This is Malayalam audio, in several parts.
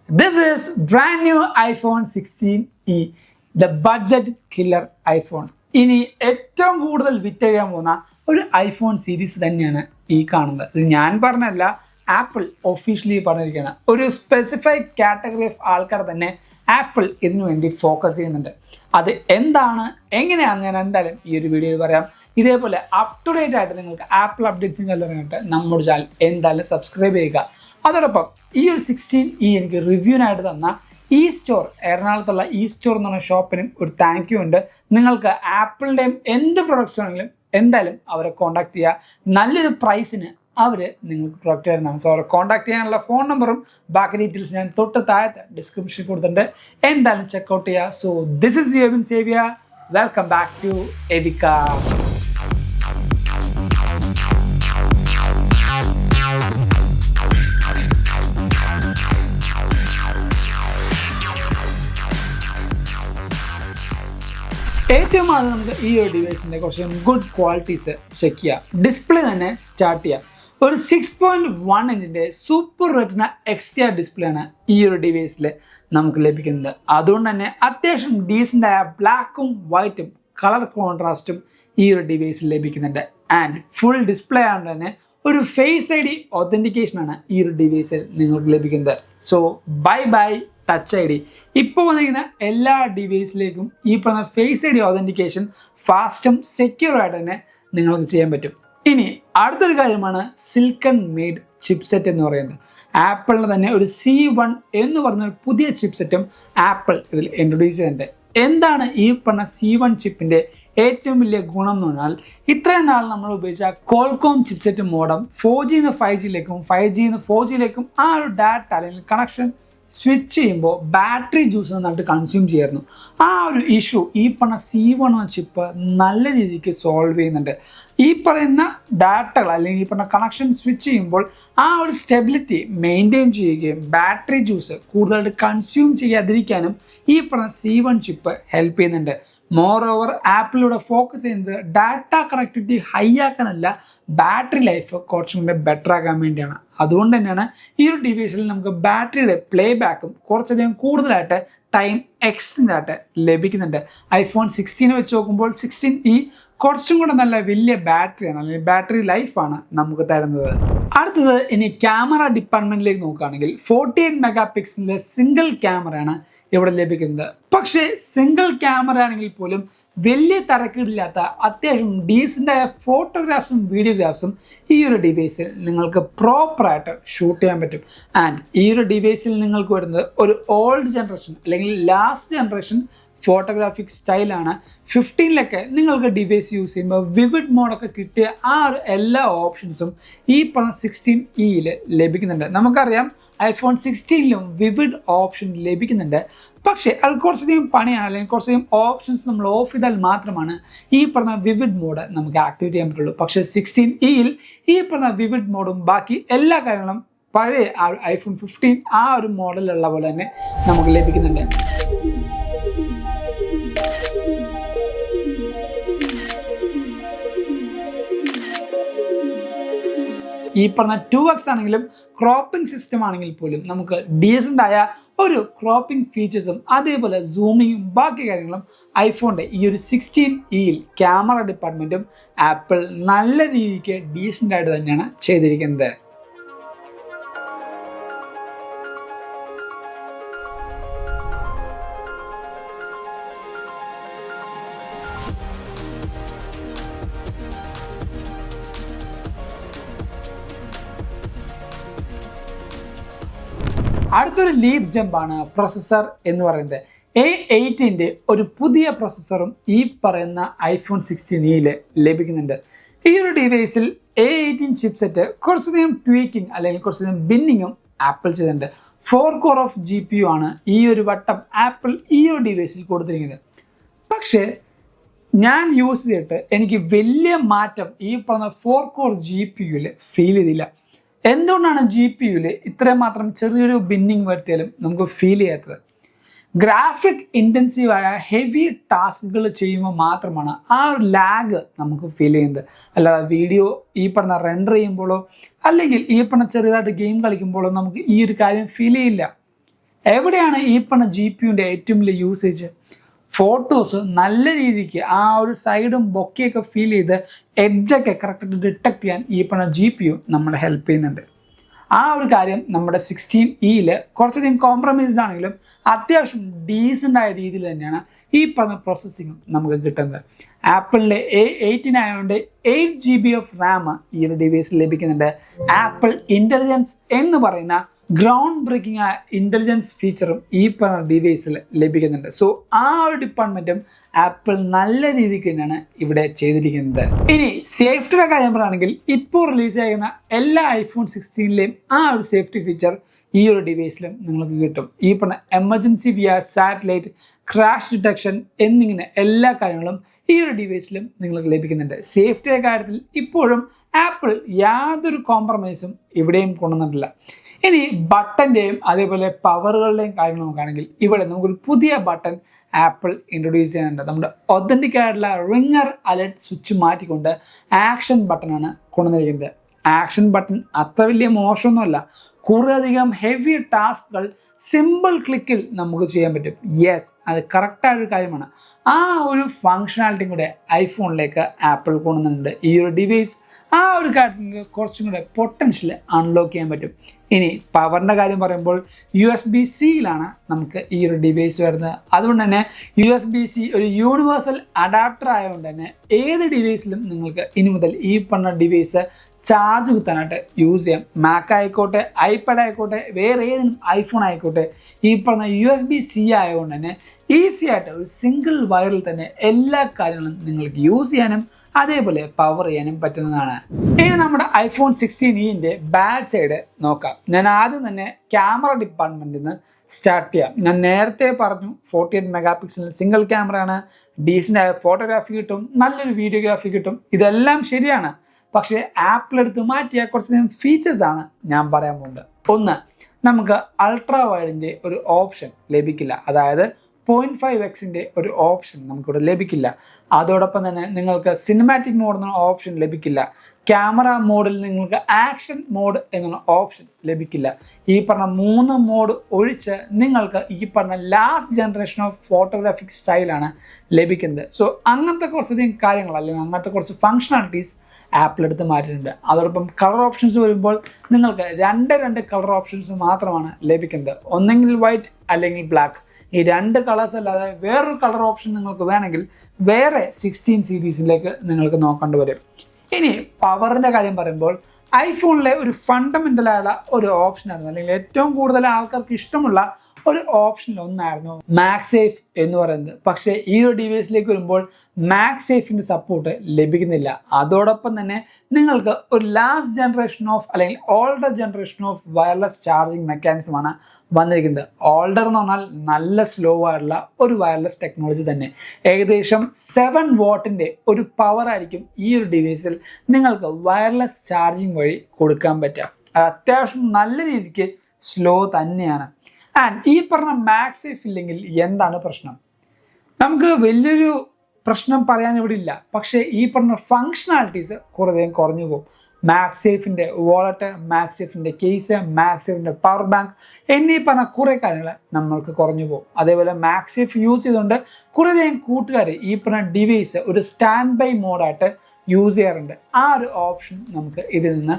This is brand new iPhone 16e, the budget killer iPhone. ഇനി ഏറ്റവും കൂടുതൽ വിറ്റഴിയാൻ പോകുന്ന ഒരു ഐഫോൺ സീരീസ് തന്നെയാണ് ഈ കാണുന്നത്. ഇത് ഞാൻ പറഞ്ഞല്ല, ആപ്പിൾ ഒഫീഷ്യലി പറഞ്ഞിരിക്കുകയാണ്. ഒരു സ്പെസിഫൈഡ് കാറ്റഗറി ഓഫ് ആൾക്കാർ തന്നെ ആപ്പിൾ ഇതിനു വേണ്ടി ഫോക്കസ് ചെയ്യുന്നുണ്ട്. അത് എന്താണ്, എങ്ങനെയാണെന്ന് ഞാൻ എന്തായാലും ഈ ഒരു വീഡിയോയിൽ പറയാം. ഇതേപോലെ അപ് ടു ഡേറ്റ് ആയിട്ട് നിങ്ങൾക്ക് ആപ്പിൾ അപ്ഡേറ്റ്സും കല്ലറിഞ്ഞിട്ട് നമ്മുടെ ചാനൽ എന്തായാലും സബ്സ്ക്രൈബ് ചെയ്യുക. അതോടൊപ്പം ഈ ഒരു 16e എനിക്ക് റിവ്യൂവിനായിട്ട് തന്ന ഈ സ്റ്റോർ, എറണാകുളത്തുള്ള ഈ സ്റ്റോർ എന്ന് പറഞ്ഞ ഷോപ്പിനും ഒരു താങ്ക് യു ഉണ്ട്. നിങ്ങൾക്ക് ആപ്പിളിൻ്റെയും എന്ത് പ്രൊഡക്ട്സ് ആണെങ്കിലും എന്തായാലും അവരെ കോൺടാക്ട് ചെയ്യുക. നല്ലൊരു പ്രൈസിന് അവർ നിങ്ങൾക്ക് പ്രൊഡക്റ്റ് തരുന്നതാണ്. സോ അവരെ കോൺടാക്ട് ചെയ്യാനുള്ള ഫോൺ നമ്പറും ബാക്കി ഡീറ്റെയിൽസ് ഞാൻ തൊട്ട് താഴത്തെ ഡിസ്ക്രിപ്ഷനിൽ കൊടുത്തിട്ടുണ്ട്. എന്തായാലും ചെക്കൗട്ട് ചെയ്യുക. സോ ദിസ് ഇസ് യുവൻ സേവിയ. Welcome back to Evika. ഏറ്റവും ആദ്യം നമുക്ക് ഈ ഒരു ഡിവൈസിൻ്റെ കുറച്ച് ഗുഡ് ക്വാളിറ്റീസ് ചെക്ക് ചെയ്യാം. ഡിസ്പ്ലേ തന്നെ സ്റ്റാർട്ട് ചെയ്യാം. ഒരു 6.1 ഇഞ്ചിൻ്റെ സൂപ്പർ റെറ്റിന എക്സ്ട്രാ ഡിസ്പ്ലേ ആണ് ഈ ഒരു ഡിവൈസിൽ നമുക്ക് ലഭിക്കുന്നത്. അതുകൊണ്ട് തന്നെ അത്യാവശ്യം ഡീസൻ്റായ ബ്ലാക്കും വൈറ്റും കളർ കോൺട്രാസ്റ്റും ഈ ഒരു ഡിവൈസിൽ ലഭിക്കുന്നുണ്ട്. ആൻഡ് ഫുൾ ഡിസ്പ്ലേ ആയതുകൊണ്ട് തന്നെ ഒരു ഫേസ് ID ഒതൻറ്റിക്കേഷനാണ് ഈ ഒരു ഡിവൈസിൽ നിങ്ങൾക്ക് ലഭിക്കുന്നത്. So by touch ID. ഇപ്പോൾ വന്നിരിക്കുന്ന എല്ലാ ഡിവൈസിലേക്കും ഈ പറഞ്ഞ ഫേസ് ID ഒതൻറ്റിക്കേഷൻ ഫാസ്റ്റും സെക്യൂർ ആയിട്ട് തന്നെ നിങ്ങൾക്ക് ചെയ്യാൻ പറ്റും. ഇനി അടുത്തൊരു കാര്യമാണ് സിലിക്കൺ മെയ്ഡ് ചിപ്സെറ്റ് എന്ന് പറയുന്നത്. ആപ്പിളിന് തന്നെ ഒരു C1 എന്ന് പറഞ്ഞ പുതിയ ചിപ്സെറ്റും ആപ്പിൾ ഇതിൽ ഇൻട്രൊഡ്യൂസ് ചെയ്യുന്നുണ്ട്. എന്താണ് ഈ പറഞ്ഞ C1 ചിപ്പിൻ്റെ ഏറ്റവും വലിയ ഗുണം എന്ന് പറഞ്ഞാൽ, ഇത്രയും നാൾ നമ്മൾ ഉപയോഗിച്ച കോൾകോം ചിപ്സെറ്റ് മോഡം 4G-ന്ന് 5G-ലേക്കും 5G-ന്ന് 4G-ലേക്കും ആ ഒരു ഡാറ്റ അല്ലെങ്കിൽ കണക്ഷൻ സ്വിച്ച് ചെയ്യുമ്പോൾ ബാറ്ററി ജ്യൂസ് നന്നായിട്ട് കൺസ്യൂം ചെയ്യായിരുന്നു. ആ ഒരു ഇഷ്യൂ ഈ പറഞ്ഞ C1 എന്ന ചിപ്പ് നല്ല രീതിക്ക് സോൾവ് ചെയ്യുന്നുണ്ട്. ഈ പറയുന്ന ഡാറ്റകൾ അല്ലെങ്കിൽ ഈ പറഞ്ഞ കണക്ഷൻ സ്വിച്ച് ചെയ്യുമ്പോൾ ആ ഒരു സ്റ്റെബിലിറ്റി മെയിൻറ്റെയിൻ ചെയ്യുകയും ബാറ്ററി ജ്യൂസ് കൂടുതലായിട്ട് കൺസ്യൂം ചെയ്യാതിരിക്കാനും ഈ പറഞ്ഞ C1 ചിപ്പ് ഹെൽപ്പ് ചെയ്യുന്നുണ്ട്. മോർ ഓവർ ആപ്പിളിലൂടെ ഫോക്കസ് ചെയ്യുന്നത് ഡാറ്റ കണക്ടിവിറ്റി ഹൈ ആക്കാനല്ല, ബാറ്ററി ലൈഫ് കുറച്ചും കൂടെ ബെറ്റർ ആക്കാൻ വേണ്ടിയാണ്. അതുകൊണ്ട് തന്നെയാണ് ഈ ഒരു ഡിവൈസിൽ നമുക്ക് ബാറ്ററിയുടെ പ്ലേ ബാക്കും കുറച്ചധികം കൂടുതലായിട്ട് ടൈം എക്സ്റ്റെൻഡ് ആയിട്ട് ലഭിക്കുന്നുണ്ട്. ഐഫോൺ 16 വെച്ച് നോക്കുമ്പോൾ 16e കുറച്ചും കൂടെ നല്ല വലിയ ബാറ്ററിയാണ്, അല്ലെങ്കിൽ ബാറ്ററി ലൈഫാണ് നമുക്ക് തരുന്നത്. അടുത്തത് ഇനി ക്യാമറ ഡിപ്പാർട്ട്മെൻറ്റിലേക്ക് നോക്കുകയാണെങ്കിൽ 48 മെഗാ പിക്സലിൻ്റെ സിംഗിൾ ക്യാമറയാണ് ഇവിടെ ലഭിക്കുന്നത്. പക്ഷേ സിംഗിൾ ക്യാമറ ആണെങ്കിൽ പോലും വലിയ തരക്കേടില്ലാത്ത അത്യാവശ്യം ഡീസൻ്റായ ഫോട്ടോഗ്രാഫ്സും വീഡിയോഗ്രാഫ്സും ഈ ഒരു ഡിവൈസിൽ നിങ്ങൾക്ക് പ്രോപ്പറായിട്ട് ഷൂട്ട് ചെയ്യാൻ പറ്റും. ആൻഡ് ഈ ഒരു ഡിവൈസിൽ നിങ്ങൾക്ക് വരുന്നത് ഒരു ഓൾഡ് ജനറേഷൻ അല്ലെങ്കിൽ ലാസ്റ്റ് ജനറേഷൻ ഫോട്ടോഗ്രാഫിക് സ്റ്റൈലാണ്. 15-ലൊക്കെ നിങ്ങൾക്ക് ഡിവൈസ് യൂസ് ചെയ്യുമ്പോൾ വിവിഡ് മോഡൊക്കെ കിട്ടിയ ആ ഒരു എല്ലാ ഓപ്ഷൻസും ഈ പറഞ്ഞ 16e ലഭിക്കുന്നുണ്ട്. നമുക്കറിയാം ഐഫോൺ 16-ലും വിവിഡ് ഓപ്ഷൻ ലഭിക്കുന്നുണ്ട്. പക്ഷേ അത് കുറച്ചധികം പണിയാണ്, അല്ലെങ്കിൽ കുറച്ചധികം ഓപ്ഷൻസ് നമ്മൾ ഓഫ് ചെയ്താൽ മാത്രമാണ് ഈ പറഞ്ഞ വിവിഡ് മോഡ് നമുക്ക് ആക്ടിവേറ്റ് ചെയ്യാൻ പറ്റുള്ളൂ. പക്ഷേ 16e ഈ പറഞ്ഞ വിവിഡ് മോഡും ബാക്കി എല്ലാ കാര്യങ്ങളും പഴയ ആ ഐഫോൺ 15 ആ ഒരു മോഡലുള്ള പോലെ തന്നെ നമുക്ക് ലഭിക്കുന്നുണ്ട്. ഈ പറഞ്ഞ 2x ആണെങ്കിലും ക്രോപ്പിംഗ് സിസ്റ്റം ആണെങ്കിൽ പോലും നമുക്ക് ഡീസൻ്റ് ആയ ഒരു ക്രോപ്പിംഗ് ഫീച്ചേഴ്സും അതേപോലെ സൂമിങ്ങും ബാക്കി കാര്യങ്ങളും ഐഫോണിൻ്റെ ഈ ഒരു 16e ക്യാമറ ഡിപ്പാർട്ട്മെൻറ്റും ആപ്പിൾ നല്ല രീതിക്ക് ഡീസൻ്റ് ആയിട്ട് തന്നെയാണ് ചെയ്തിരിക്കുന്നത്. അടുത്തൊരു ലീപ് ജമ്പാണ് പ്രൊസസ്സർ എന്ന് പറയുന്നത്. A18 ഒരു പുതിയ പ്രൊസസ്സറും ഈ പറയുന്ന ഐഫോൺ 16e ലഭിക്കുന്നുണ്ട്. ഈ ഒരു ഡിവൈസിൽ A18 ചിപ്സെറ്റ് കുറച്ചധികം ട്വീക്കിംഗ് അല്ലെങ്കിൽ കുറച്ചധികം ബിന്നിങ്ങും ആപ്പിൾ ചെയ്തിട്ടുണ്ട്. 4 കോർ ഓഫ് GPU ആണ് ഈ ഒരു വട്ടം ആപ്പിൾ ഈ ഒരു ഡിവൈസിൽ കൊടുത്തിരിക്കുന്നത്. പക്ഷേ ഞാൻ യൂസ് ചെയ്തിട്ട് എനിക്ക് വലിയ മാറ്റം ഈ പറഞ്ഞ 4 കോർ GPUവിൽ ഫീൽ ചെയ്തില്ല. എന്തുകൊണ്ടാണ് GPUവിൽ ഇത്രമാത്രം ചെറിയൊരു ബിന്നിങ് വരുത്തിയാലും നമുക്ക് ഫീൽ ചെയ്യാത്തത്? ഗ്രാഫിക് ഇൻറ്റൻസീവായ ഹെവി ടാസ്കുകൾ ചെയ്യുമ്പോൾ മാത്രമാണ് ആ ഒരു ലാഗ് നമുക്ക് ഫീൽ ചെയ്യുന്നത്. അല്ലാതെ വീഡിയോ ഈ പറഞ്ഞ റെൻഡർ ചെയ്യുമ്പോഴോ അല്ലെങ്കിൽ ഈ പറഞ്ഞ ചെറുതായിട്ട് ഗെയിം കളിക്കുമ്പോഴോ നമുക്ക് ഈ ഒരു കാര്യം ഫീൽ ചെയ്യില്ല. എവിടെയാണ് ഈ പറഞ്ഞ GPUവിൻ്റെ ഏറ്റവും വലിയ യൂസേജ്? ഫോട്ടോസ് നല്ല രീതിക്ക് ആ ഒരു സൈഡും ബൊക്കെയൊക്കെ ഫീൽ ചെയ്ത് എഡ്ജൊക്കെ കറക്റ്റായിട്ട് ഡിറ്റക്ട് ചെയ്യാൻ ഈ പറഞ്ഞ GPU നമ്മളെ ഹെൽപ്പ് ചെയ്യുന്നുണ്ട്. ആ ഒരു കാര്യം നമ്മുടെ 16E കുറച്ചധികം കോംപ്രമൈസ്ഡ് ആണെങ്കിലും അത്യാവശ്യം ഡീസൻ്റ് ആയ രീതിയിൽ തന്നെയാണ് ഈ പറഞ്ഞ പ്രോസസ്സിങ്ങും നമുക്ക് കിട്ടുന്നത്. ആപ്പിളിൻ്റെ A18 ആയതുകൊണ്ട് 8GB ഓഫ് റാം ഈ ഒരു ഡിവൈസിൽ ലഭിക്കുന്നുണ്ട്. ആപ്പിൾ ഇൻ്റലിജൻസ് എന്ന് പറയുന്ന ഗ്രൗണ്ട് ബ്രേക്കിംഗ് ആയ ഇൻ്റലിജൻസ് ഫീച്ചറും ഈ പറഞ്ഞ ഡിവൈസിൽ ലഭിക്കുന്നുണ്ട്. സോ ആ ഒരു ഡിപ്പാർട്ട്മെൻറ്റും ആപ്പിൾ നല്ല രീതിക്ക് തന്നെയാണ് ഇവിടെ ചെയ്തിരിക്കുന്നത്. ഇനി സേഫ്റ്റിയുടെ കാര്യം പറയുകയാണെങ്കിൽ ഇപ്പോൾ റിലീസ് ചെയ്യുന്ന എല്ലാ iPhone 16ലെയും ആ ഒരു സേഫ്റ്റി ഫീച്ചർ ഈ ഒരു ഡിവൈസിലും നിങ്ങൾക്ക് കിട്ടും. ഈ പറഞ്ഞ emergency via satellite, crash detection എന്നിങ്ങനെ എല്ലാ കാര്യങ്ങളും ഈ ഒരു ഡിവൈസിലും നിങ്ങൾക്ക് ലഭിക്കുന്നുണ്ട്. സേഫ്റ്റിയുടെ കാര്യത്തിൽ ഇപ്പോഴും ആപ്പിൾ യാതൊരു കോംപ്രമൈസും ഇവിടെയും കൊണ്ടുവന്നിട്ടില്ല. ഇനി ബട്ടൻ്റെയും അതേപോലെ പവറുകളുടെയും കാര്യങ്ങൾ നോക്കുകയാണെങ്കിൽ ഇവിടെ നമുക്കൊരു പുതിയ ബട്ടൺ ആപ്പിൾ ഇൻട്രൊഡ്യൂസ് ചെയ്യുന്നുണ്ട്. നമ്മുടെ ഒതൻറ്റിക് ആയിട്ടുള്ള റിംഗർ അലർട്ട് സ്വിച്ച് മാറ്റിക്കൊണ്ട് ആക്ഷൻ ബട്ടണാണ് കൊണ്ടുവന്നിരിക്കുന്നത്. ആക്ഷൻ ബട്ടൺ അത്ര വലിയ മോശമൊന്നുമല്ല. കുറേയധികം ഹെവി ടാസ്കുകൾ സിമ്പിൾ ക്ലിക്കിൽ നമുക്ക് ചെയ്യാൻ പറ്റും. യെസ്, അത് കറക്റ്റായൊരു കാര്യമാണ്. ആ ഒരു ഫങ്ഷനാലിറ്റിയും കൂടെ ഐഫോണിലേക്ക് ആപ്പിൾ കൊണ്ടുവന്നിട്ടുണ്ട്. ഈ ഒരു ഡിവൈസ് ആ ഒരു കാര്യത്തിൽ കുറച്ചും കൂടെ പൊട്ടൻഷ്യൽ അൺലോക്ക് ചെയ്യാൻ പറ്റും. ഇനി പവറിൻ്റെ കാര്യം പറയുമ്പോൾ USB-Cയിലാണ് നമുക്ക് ഈ ഒരു ഡിവൈസ് വരുന്നത്. അതുകൊണ്ട് തന്നെ USB-C ഒരു യൂണിവേഴ്സൽ അഡാപ്റ്റർ ആയതുകൊണ്ട് തന്നെ ഏത് ഡിവൈസിലും നിങ്ങൾക്ക് ഇനി മുതൽ ഈ പറഞ്ഞ ഡിവൈസ് ചാർജ് കുത്താനായിട്ട് യൂസ് ചെയ്യാം. മാക് ആയിക്കോട്ടെ, ഐപാഡ് ആയിക്കോട്ടെ, വേറെ ഏതെങ്കിലും ഐഫോൺ ആയിക്കോട്ടെ, ഈ പറഞ്ഞ USB-C ആയതുകൊണ്ട് തന്നെ ഈസി ആയിട്ട് ഒരു സിംഗിൾ വയറിൽ തന്നെ എല്ലാ കാര്യങ്ങളും നിങ്ങൾക്ക് യൂസ് ചെയ്യാനും അതേപോലെ പവർ ചെയ്യാനും പറ്റുന്നതാണ്. ഇനി നമ്മുടെ iPhone 16e ബാഡ് സൈഡ് നോക്കാം. ഞാൻ ആദ്യം തന്നെ ക്യാമറ ഡിപ്പാർട്ട്മെൻറ്റിൽ നിന്ന് സ്റ്റാർട്ട് ചെയ്യാം. ഞാൻ നേരത്തെ പറഞ്ഞു 48 മെഗാ പിക്സൽ സിംഗിൾ ക്യാമറയാണ്, ഡീസൻ്റ് ആയ ഫോട്ടോഗ്രാഫി കിട്ടും, നല്ലൊരു വീഡിയോഗ്രാഫി കിട്ടും. ഇതെല്ലാം ശരിയാണ്. പക്ഷേ ആപ്പിൾ എടുത്ത് മാറ്റിയ കുറച്ചധികം ഫീച്ചേഴ്സാണ് ഞാൻ പറയാൻ പോകുന്നത്. ഒന്ന്, നമുക്ക് അൾട്രാ വൈഡിൻ്റെ ഒരു ഓപ്ഷൻ ലഭിക്കില്ല. അതായത് 0.5x ഒരു ഓപ്ഷൻ നമുക്കിവിടെ ലഭിക്കില്ല. അതോടൊപ്പം തന്നെ നിങ്ങൾക്ക് സിനിമാറ്റിക് മോഡ് എന്ന ഓപ്ഷൻ ലഭിക്കില്ല. ക്യാമറ മോഡിൽ നിങ്ങൾക്ക് ആക്ഷൻ മോഡ് എന്നുള്ള ഓപ്ഷൻ ലഭിക്കില്ല. ഈ പറഞ്ഞ 3 മോഡ് ഒഴിച്ച് നിങ്ങൾക്ക് ഈ പറഞ്ഞ ലാസ്റ്റ് ജനറേഷൻ ഓഫ് ഫോട്ടോഗ്രാഫിക് സ്റ്റൈലാണ് ലഭിക്കുന്നത്. സോ അങ്ങനത്തെ കുറച്ചധികം കാര്യങ്ങൾ അല്ലെങ്കിൽ അങ്ങനത്തെ കുറച്ച് ഫങ്ഷണാലിറ്റീസ് ആപ്പിൾ എടുത്ത് മാറ്റിയിട്ടുണ്ട്. അതോടൊപ്പം കളർ ഓപ്ഷൻസ് വരുമ്പോൾ നിങ്ങൾക്ക് രണ്ട് കളർ ഓപ്ഷൻസ് മാത്രമാണ് ലഭിക്കുന്നത്. ഒന്നെങ്കിൽ വൈറ്റ് അല്ലെങ്കിൽ ബ്ലാക്ക്. ഈ 2 കളേഴ്സ് അല്ലാതെ വേറൊരു കളർ ഓപ്ഷൻ നിങ്ങൾക്ക് വേണമെങ്കിൽ വേറെ 16 സീരീസിലേക്ക് നിങ്ങൾക്ക് നോക്കേണ്ടി വരും. ഇനി പവറിൻ്റെ കാര്യം പറയുമ്പോൾ ഐഫോണിലെ ഒരു ഫണ്ടമെൻ്റലായുള്ള ഒരു ഓപ്ഷനായിരുന്നു, അല്ലെങ്കിൽ ഏറ്റവും കൂടുതൽ ആൾക്കാർക്ക് ഇഷ്ടമുള്ള ഒരു ഓപ്ഷനിൽ ഒന്നായിരുന്നു മാക്സേഫ് എന്ന് പറയുന്നത്. പക്ഷേ ഈ ഒരു ഡിവൈസിലേക്ക് വരുമ്പോൾ മാക്സേഫിൻ്റെ സപ്പോർട്ട് ലഭിക്കുന്നില്ല. അതോടൊപ്പം തന്നെ നിങ്ങൾക്ക് ഒരു ലാസ്റ്റ് ജനറേഷൻ ഓഫ് അല്ലെങ്കിൽ older generation of wireless charging മെക്കാനിസമാണ് വന്നിരിക്കുന്നത്. ഓൾഡർ എന്ന് പറഞ്ഞാൽ നല്ല സ്ലോ ആയിട്ടുള്ള ഒരു വയർലെസ് ടെക്നോളജി തന്നെ. ഏകദേശം 7 വാട്ടിൻ്റെ ഒരു പവർ ആയിരിക്കും ഈ ഒരു ഡിവൈസിൽ നിങ്ങൾക്ക് വയർലെസ് ചാർജിങ് വഴി കൊടുക്കാൻ പറ്റുക. അത്യാവശ്യം നല്ല രീതിക്ക് സ്ലോ തന്നെയാണ്. ആൻഡ് ഈ പറഞ്ഞ മാക്സേഫ് ഇല്ലെങ്കിൽ എന്താണ് പ്രശ്നം? നമുക്ക് വലിയൊരു പ്രശ്നം പറയാൻ ഇവിടെ ഇല്ല. പക്ഷേ ഈ പറഞ്ഞ ഫങ്ഷണാലിറ്റീസ് കുറേ കുറഞ്ഞു പോകും. മാക്സേഫിൻ്റെ വാളറ്റ്, മാക്സേഫിൻ്റെ കേസ്, മാക്സേഫിൻ്റെ പവർ ബാങ്ക് എന്നീ പറഞ്ഞ കുറേ കാര്യങ്ങൾ നമ്മൾക്ക് കുറഞ്ഞു പോകും. അതേപോലെ മാക്സേഫ് യൂസ് ചെയ്തുകൊണ്ട് കുറേയധികം കൂട്ടുകാർ ഈ പറഞ്ഞ ഡിവൈസ് ഒരു സ്റ്റാൻഡ് ബൈ മോഡായിട്ട് യൂസ് ചെയ്യാറുണ്ട്. ആ ഒരു ഓപ്ഷൻ നമുക്ക് ഇതിൽ നിന്ന്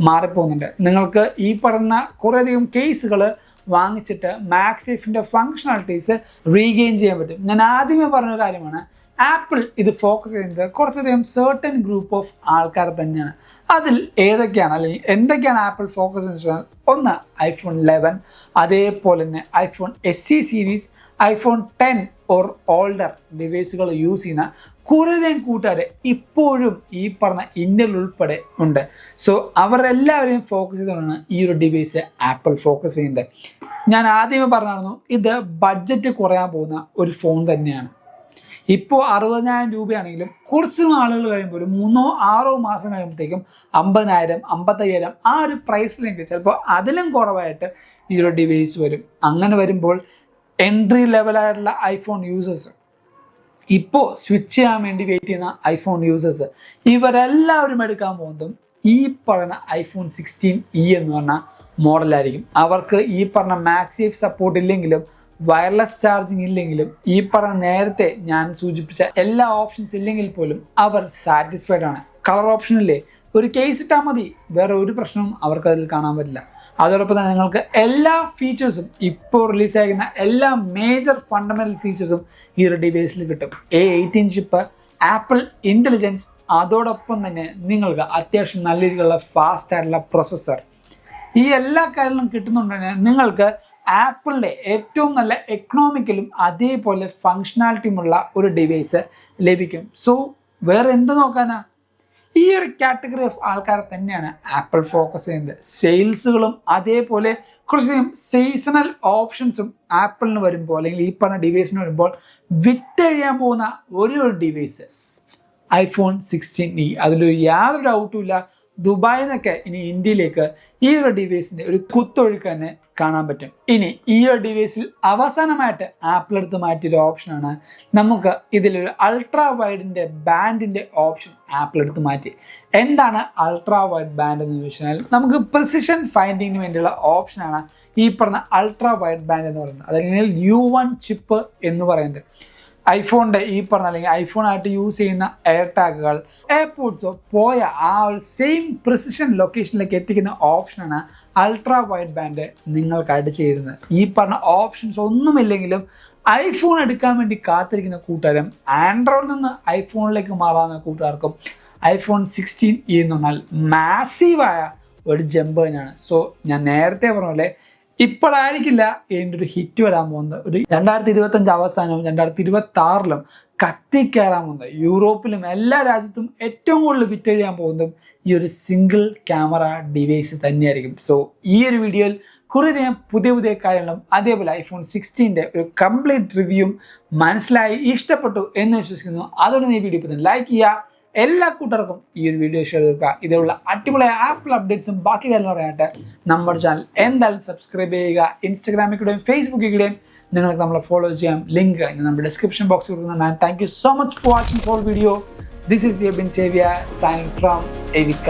മാറിപ്പോകുന്നുണ്ട്. നിങ്ങൾക്ക് ഈ പറഞ്ഞ കുറേയധികം കേസുകൾ വാങ്ങിച്ചിട്ട് മാക്സേഫിൻ്റെ ഫങ്ഷണാലിറ്റീസ് റീഗെയിൻ ചെയ്യാൻ പറ്റും. ഞാൻ ആദ്യമേ പറഞ്ഞ കാര്യമാണ്, ആപ്പിൾ ഇത് ഫോക്കസ് ചെയ്യുന്നത് കുറച്ചധികം സർട്ടൻ ഗ്രൂപ്പ് ഓഫ് ആൾക്കാർ തന്നെയാണ്. അതിൽ ഏതൊക്കെയാണ് അല്ലെങ്കിൽ എന്തൊക്കെയാണ് ആപ്പിൾ ഫോക്കസ് ചെയ്യുന്നത് വെച്ചാൽ, ഒന്ന് iPhone 11, അതേപോലെ തന്നെ iPhone SE series, iPhone 10 or older ഡിവൈസുകൾ യൂസ് ചെയ്യുന്ന കുറേയധികം കൂട്ടുകാർ ഇപ്പോഴും ഈ പറഞ്ഞ ഇന്ത്യയിൽ ഉൾപ്പെടെ ഉണ്ട്. സോ അവരെല്ലാവരെയും ഫോക്കസ് ചെയ്തുകൊണ്ടാണ് ഈ ഒരു ഡിവൈസ് ആപ്പിൾ ഫോക്കസ് ചെയ്യുന്നത്. ഞാൻ ആദ്യമേ പറഞ്ഞായിരുന്നു, ഇത് ബഡ്ജറ്റ് കുറയാൻ പോകുന്ന ഒരു ഫോൺ തന്നെയാണ്. ഇപ്പോൾ 60,000 രൂപയാണെങ്കിലും കുറച്ച് നാളുകൾ കഴിയുമ്പോൾ ഒരു 3-6 മാസം കഴിയുമ്പോഴത്തേക്കും 50,000, 55,000 ആ ഒരു പ്രൈസിലേക്ക് ചിലപ്പോൾ അതിലും കുറവായിട്ട് ഈ ഒരു ഡിവൈസ് വരും. അങ്ങനെ വരുമ്പോൾ എൻട്രി ലെവലായിട്ടുള്ള ഐഫോൺ യൂസേഴ്സ്, ഇപ്പോൾ സ്വിച്ച് ചെയ്യാൻ വേണ്ടി വെയിറ്റ് ചെയ്യുന്ന ഐഫോൺ യൂസേഴ്സ്, ഇവരെല്ലാവരും എടുക്കാൻ പോകുന്നതും ഈ പറയുന്ന iPhone 16e എന്ന് പറഞ്ഞ മോഡലായിരിക്കും. അവർക്ക് ഈ പറഞ്ഞ മാക്സേഫ് സപ്പോർട്ട് ഇല്ലെങ്കിലും വയർലെസ് ചാർജിങ് ഇല്ലെങ്കിലും ഈ പറഞ്ഞ നേരത്തെ ഞാൻ സൂചിപ്പിച്ച എല്ലാ ഓപ്ഷൻസ് ഇല്ലെങ്കിൽ പോലും അവർ സാറ്റിസ്ഫൈഡ് ആണ്. കളർ ഓപ്ഷനില്ലേ ഒരു കേസ് ഇട്ടാൽ മതി, വേറെ ഒരു പ്രശ്നവും അവർക്ക് അതിൽ കാണാൻ പറ്റില്ല. അതോടൊപ്പം തന്നെ നിങ്ങൾക്ക് എല്ലാ ഫീച്ചേഴ്സും ഇപ്പോൾ റിലീസായിരിക്കുന്ന എല്ലാ മേജർ ഫണ്ടമെൻ്റൽ ഫീച്ചേഴ്സും ഈ ഒരു ഡിവൈസിൽ കിട്ടും. A18 ചിപ്പ്, ആപ്പിൾ ഇൻ്റലിജൻസ്, അതോടൊപ്പം തന്നെ നിങ്ങൾക്ക് അത്യാവശ്യം നല്ല രീതിയിലുള്ള ഫാസ്റ്റ് ആയിട്ടുള്ള പ്രൊസസ്സർ, ഈ എല്ലാ കാര്യങ്ങളും കിട്ടുന്നുണ്ടെങ്കിൽ നിങ്ങൾക്ക് ആപ്പിളിൻ്റെ ഏറ്റവും നല്ല എക്കണോമിക്കലും അതേപോലെ ഫങ്ഷണാലിറ്റിയുമുള്ള ഒരു ഡിവൈസ് ലഭിക്കും. സോ വേറെ എന്ത് നോക്കാനാ, ഈ ഒരു കാറ്റഗറി ഓഫ് ആൾക്കാരെ തന്നെയാണ് ആപ്പിൾ ഫോക്കസ് ചെയ്യുന്നത്. സെയിൽസുകളും അതേപോലെ കുറച്ചധികം സീസണൽ ഓപ്ഷൻസും ആപ്പിളിന് വരുമ്പോൾ അല്ലെങ്കിൽ ഈ പറഞ്ഞ ഡിവൈസിന് വരുമ്പോൾ വിറ്റഴിയാൻ പോകുന്ന ഒരു ഡിവൈസ് iPhone 16e. അതിലൊരു യാതൊരു ഡൗട്ടും ഇല്ല. ദുബായിൽ നിന്നൊക്കെ ഇനി ഇന്ത്യയിലേക്ക് ഈ ഒരു ഡിവൈസിൻ്റെ ഒരു കുത്തൊഴുക്ക് തന്നെ കാണാൻ പറ്റും. ഇനി ഈ ഒരു ഡിവൈസിൽ അവസാനമായിട്ട് ആപ്പിൾ എടുത്ത് മാറ്റിയൊരു ഓപ്ഷനാണ് നമുക്ക് ഇതിലൊരു അൾട്രാ വൈഡിൻ്റെ ബാൻഡിൻ്റെ ഓപ്ഷൻ ആപ്പിൾ എടുത്ത് മാറ്റി. എന്താണ് അൾട്രാ വൈഡ് ബാൻഡ് എന്ന് ചോദിച്ചാൽ നമുക്ക് പ്രിസിഷൻ ഫൈൻഡിങ്ങിന് വേണ്ടിയുള്ള ഓപ്ഷനാണ് ഈ പറഞ്ഞ അൾട്രാ വൈഡ് ബാൻഡ് എന്ന് പറയുന്നത്. അതല്ലെങ്കിൽ U1 ചിപ്പ് എന്ന് പറയുന്നത്. ഐഫോണിൻ്റെ ഈ പറഞ്ഞ അല്ലെങ്കിൽ ഐഫോണായിട്ട് യൂസ് ചെയ്യുന്ന എയർ ടാഗുകൾ, എയർപോർട്ട്സോ പോയ ആ ഒരു സെയിം പ്രിസിഷൻ ലൊക്കേഷനിലേക്ക് എത്തിക്കുന്ന ഓപ്ഷനാണ് അൾട്രാ വൈഡ് ബാൻഡ് നിങ്ങൾക്കായിട്ട് ചേരുന്നത്. ഈ പറഞ്ഞ ഓപ്ഷൻസ് ഒന്നുമില്ലെങ്കിലും ഐഫോൺ എടുക്കാൻ വേണ്ടി കാത്തിരിക്കുന്ന കൂട്ടുകാരും ആൻഡ്രോയിഡിൽ നിന്ന് ഐഫോണിലേക്ക് മാറാവുന്ന കൂട്ടുകാർക്കും iPhone 16e എന്ന് പറഞ്ഞാൽ മാസീവായ ഒരു ജമ്പ് തന്നെയാണ്. സോ ഞാൻ നേരത്തെ പറഞ്ഞ പോലെ ഇപ്പോഴായിരിക്കില്ല ഇതിൻ്റെ ഒരു ഹിറ്റ് വരാൻ പോകുന്നത്. ഒരു 2025 അവസാനവും 2026 കത്തിക്കയറാൻ പോകുന്നത്. യൂറോപ്പിലും എല്ലാ രാജ്യത്തും ഏറ്റവും കൂടുതൽ വിറ്റഴിയാൻ പോകുന്നതും ഈ ഒരു സിംഗിൾ ക്യാമറ ഡിവൈസ് തന്നെയായിരിക്കും. സോ ഈ ഒരു വീഡിയോയിൽ കുറേയധികം പുതിയ കാര്യങ്ങളും അതേപോലെ iPhone 16ൻ്റെ ഒരു കംപ്ലീറ്റ് റിവ്യൂവും മനസ്സിലായി, ഇഷ്ടപ്പെട്ടു എന്ന് വിശ്വസിക്കുന്നു. അതുകൊണ്ട് ഈ വീഡിയോ ഇപ്പോൾ ലൈക്ക് ചെയ്യുക. എല്ലാ കൂട്ടർക്കും ഈ ഒരു വീഡിയോ ഷെയർ ചെയ്തെടുക്കുക. ഇതുള്ള അടിപൊളിയ ആപ്പിൾ അപ്ഡേറ്റ്സും ബാക്കി കാര്യങ്ങളും പറയാനായിട്ട് നമ്മുടെ ചാനൽ എന്തായാലും സബ്സ്ക്രൈബ് ചെയ്യുക. ഇൻസ്റ്റാഗ്രാമിൽ കൂടെയും ഫേസ്ബുക്കിൽ കൂടെയും നിങ്ങൾക്ക് നമ്മളെ ഫോളോ ചെയ്യാം. ലിങ്ക് നമ്മുടെ ഡിസ്ക്രിപ്ഷൻ ബോക്സിൽ കൊടുക്കുന്നുണ്ട്. Thank you so much for watching for video. This is your Bin Xavier signing from എവിക്ക.